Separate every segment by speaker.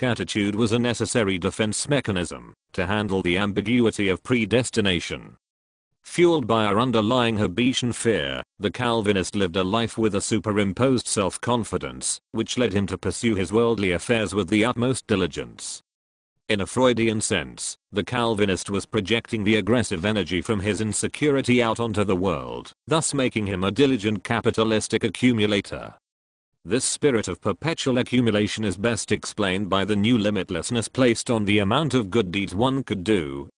Speaker 1: attitude was a necessary defense mechanism to handle the ambiguity of predestination. Fueled by our underlying Hobbesian fear, the Calvinist lived a life with a superimposed self-confidence, which led him to pursue his worldly affairs with the utmost diligence. In a Freudian sense, the Calvinist was projecting the aggressive energy from his insecurity out onto the world, thus making him a diligent capitalistic accumulator. This spirit of perpetual accumulation is best explained by the new limitlessness placed on the amount of good deeds one could do.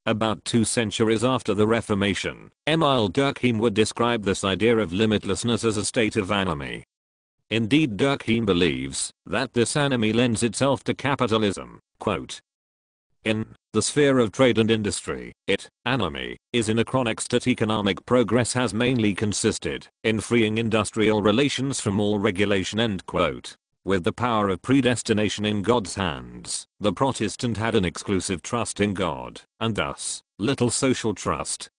Speaker 1: About 2 centuries after the Reformation, Emile Durkheim would describe this idea of limitlessness as a state of anomie. Indeed, Durkheim believes that this anomie lends itself to capitalism. Quote, "In the sphere of trade and industry, anomie, is anachronex that economic progress has mainly consisted in freeing industrial relations from all regulation." End quote. With the power of predestination in God's hands, the Protestant had an exclusive trust in God, and thus, little social trust.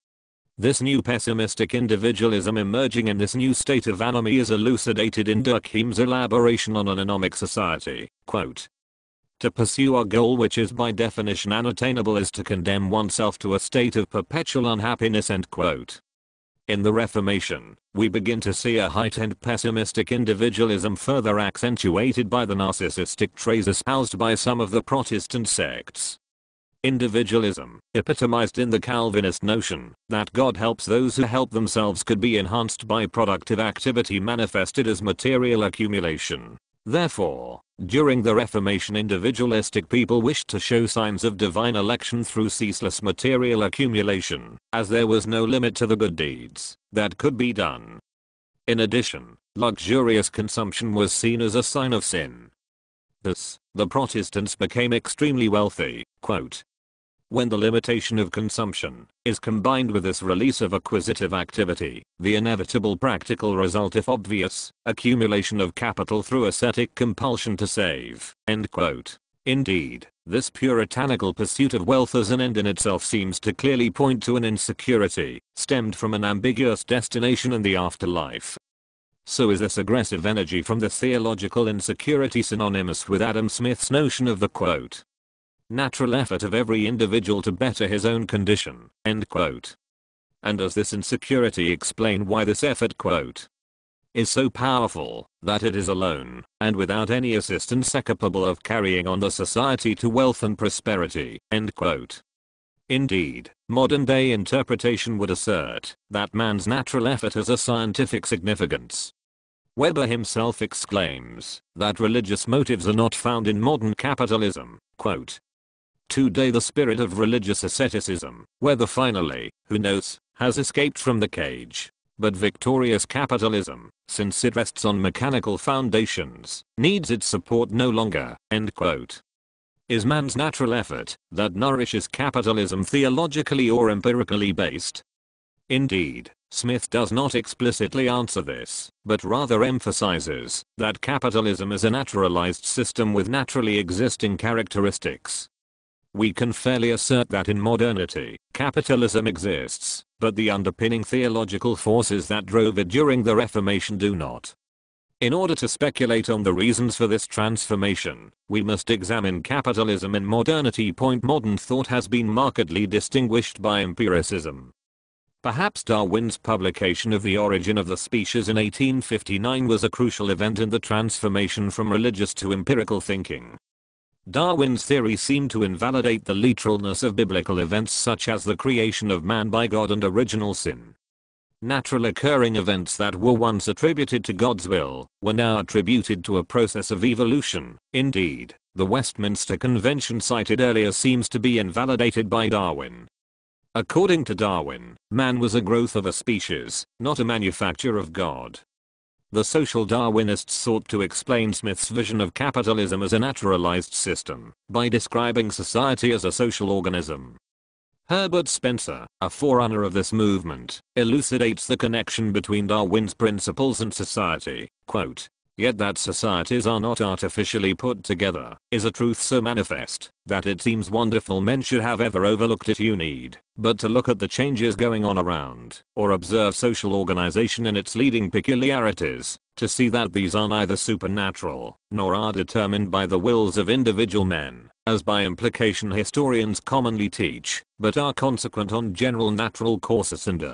Speaker 1: This new pessimistic individualism emerging in this new state of anomie is elucidated in Durkheim's elaboration on an anomic society. Quote, "To pursue a goal which is by definition unattainable is to condemn oneself to a state of perpetual unhappiness." End quote. In the Reformation, we begin to see a heightened pessimistic individualism further accentuated by the narcissistic traits espoused by some of the Protestant sects. Individualism, epitomized in the Calvinist notion that God helps those who help themselves, could be enhanced by productive activity manifested as material accumulation. Therefore, during the Reformation, individualistic people wished to show signs of divine election through ceaseless material accumulation, as there was no limit to the good deeds that could be done. In addition, luxurious consumption was seen as a sign of sin. Thus, the Protestants became extremely wealthy. Quote, "When the limitation of consumption is combined with this release of acquisitive activity, the inevitable practical result is obvious: accumulation of capital through ascetic compulsion to save." End quote. Indeed, this puritanical pursuit of wealth as an end in itself seems to clearly point to an insecurity stemmed from an ambiguous destination in the afterlife. So is this aggressive energy from the theological insecurity synonymous with Adam Smith's notion of the quote, "natural effort of every individual to better his own condition." End quote. And does this insecurity explain why this effort quote, is so powerful that it is alone, and without any assistance, capable of carrying on the society to wealth and prosperity? End quote. Indeed, modern day interpretation would assert that man's natural effort has a scientific significance. Weber himself exclaims that religious motives are not found in modern capitalism. Quote, "Today the spirit of religious asceticism, whether finally, who knows, has escaped from the cage. But victorious capitalism, since it rests on mechanical foundations, needs its support no longer." End quote. Is man's natural effort that nourishes capitalism theologically or empirically based? Indeed, Smith does not explicitly answer this, but rather emphasizes that capitalism is a naturalized system with naturally existing characteristics. We can fairly assert that in modernity, capitalism exists, but the underpinning theological forces that drove it during the Reformation do not. In order to speculate on the reasons for this transformation, we must examine capitalism in modernity. Modern thought has been markedly distinguished by empiricism. Perhaps Darwin's publication of The Origin of the Species in 1859 was a crucial event in the transformation from religious to empirical thinking. Darwin's theory seemed to invalidate the literalness of biblical events such as the creation of man by God and original sin. Natural occurring events that were once attributed to God's will were now attributed to a process of evolution. Indeed, the Westminster Convention cited earlier seems to be invalidated by Darwin. According to Darwin, man was a growth of a species, not a manufacture of God. The social Darwinists sought to explain Smith's vision of capitalism as a naturalized system by describing society as a social organism. Herbert Spencer, a forerunner of this movement, elucidates the connection between Darwin's principles and society. Quote, Yet that societies are not artificially put together is a truth so manifest that it seems wonderful men should have ever overlooked it. You need but to look at the changes going on around or observe social organization and its leading peculiarities to see that these are neither supernatural nor are determined by the wills of individual men, as by implication historians commonly teach, but are consequent on general natural courses and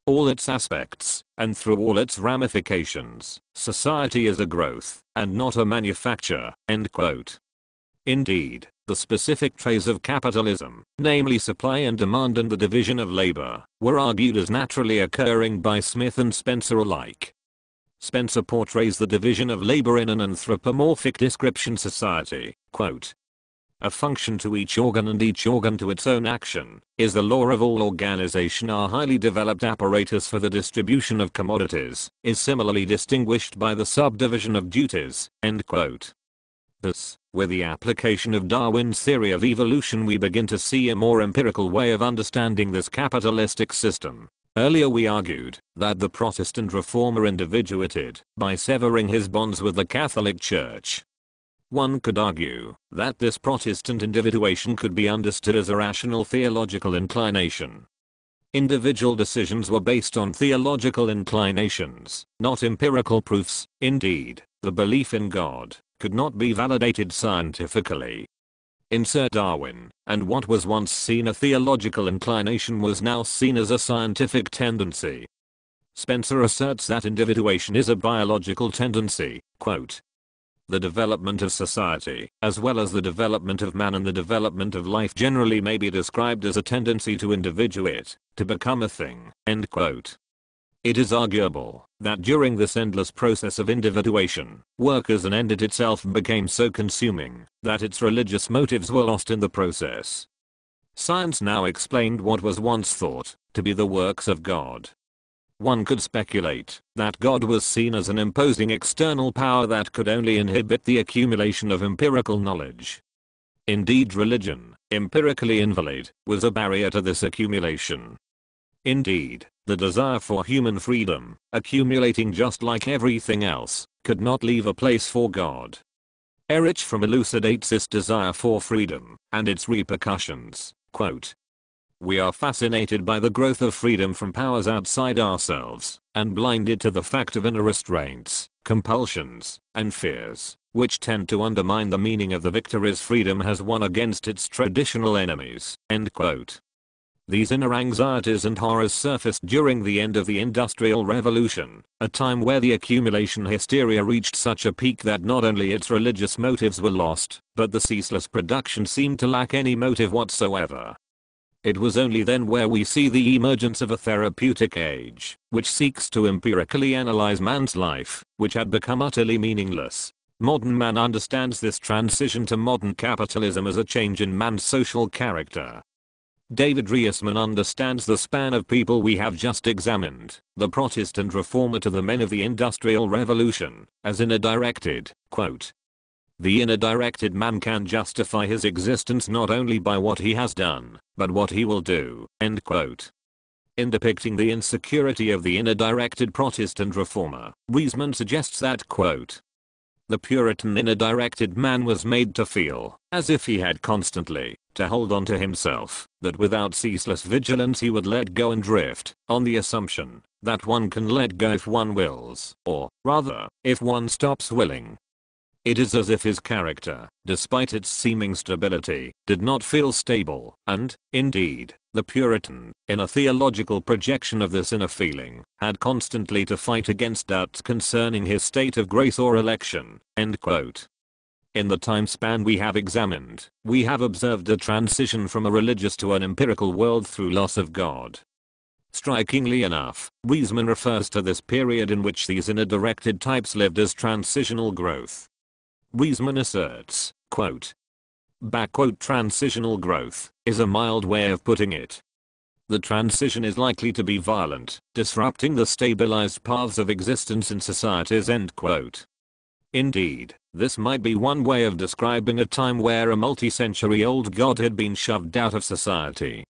Speaker 1: all its aspects, and through all its ramifications. Society is a growth, and not a manufacture. End quote. Indeed, the specific traits of capitalism, namely supply and demand and the division of labor, were argued as naturally occurring by Smith and Spencer alike. Spencer portrays the division of labor in an anthropomorphic description society, quote, a function to each organ and each organ to its own action, is the law of all organization. Our highly developed apparatus for the distribution of commodities is similarly distinguished by the subdivision of duties. End quote. Thus, with the application of Darwin's theory of evolution we begin to see a more empirical way of understanding this capitalistic system. Earlier we argued that the Protestant reformer individuated by severing his bonds with the Catholic Church. One could argue that this Protestant individuation could be understood as a rational theological inclination. Individual decisions were based on theological inclinations, not empirical proofs. Indeed, the belief in God could not be validated scientifically. Insert Darwin, and what was once seen a theological inclination was now seen as a scientific tendency. Spencer asserts that individuation is a biological tendency, quote, the development of society, as well as the development of man and the development of life generally may be described as a tendency to individuate, to become a thing. End quote. It is arguable that during this endless process of individuation, work as an end in itself became so consuming that its religious motives were lost in the process. Science now explained what was once thought to be the works of God. One could speculate that God was seen as an imposing external power that could only inhibit the accumulation of empirical knowledge. Indeed, religion, empirically invalid, was a barrier to this accumulation. Indeed, the desire for human freedom, accumulating just like everything else, could not leave a place for God. Erichfrom elucidates this desire for freedom and its repercussions, quote, we are fascinated by the growth of freedom from powers outside ourselves, and blinded to the fact of inner restraints, compulsions, and fears, which tend to undermine the meaning of the victories freedom has won against its traditional enemies. End quote. These inner anxieties and horrors surfaced during the end of the Industrial Revolution, a time where the accumulation hysteria reached such a peak that not only its religious motives were lost, but the ceaseless production seemed to lack any motive whatsoever. It was only then where we see the emergence of a therapeutic age, which seeks to empirically analyze man's life, which had become utterly meaningless. Modern man understands this transition to modern capitalism as a change in man's social character. David Reisman understands the span of people we have just examined, the Protestant reformer to the men of the Industrial Revolution, as inner directed, quote, the inner directed man can justify his existence not only by what he has done, but what he will do. End quote. In depicting the insecurity of the inner directed Protestant reformer, Reisman suggests that, quote, the Puritan inner directed man was made to feel as if he had constantly to hold on to himself, that without ceaseless vigilance he would let go and drift, on the assumption that one can let go if one wills, or, rather, if one stops willing. It is as if his character, despite its seeming stability, did not feel stable, and, indeed, the Puritan, in a theological projection of this inner feeling, had constantly to fight against doubts concerning his state of grace or election. End quote. In the time span we have examined, we have observed a transition from a religious to an empirical world through loss of God. Strikingly enough, Reisman refers to this period in which these inner directed types lived as transitional growth. Reisman asserts, quote, transitional growth is a mild way of putting it. The transition is likely to be violent, disrupting the stabilized paths of existence in societies. End quote. Indeed, this might be one way of describing a time where a multi-century-old God had been shoved out of society.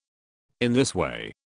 Speaker 1: In this way,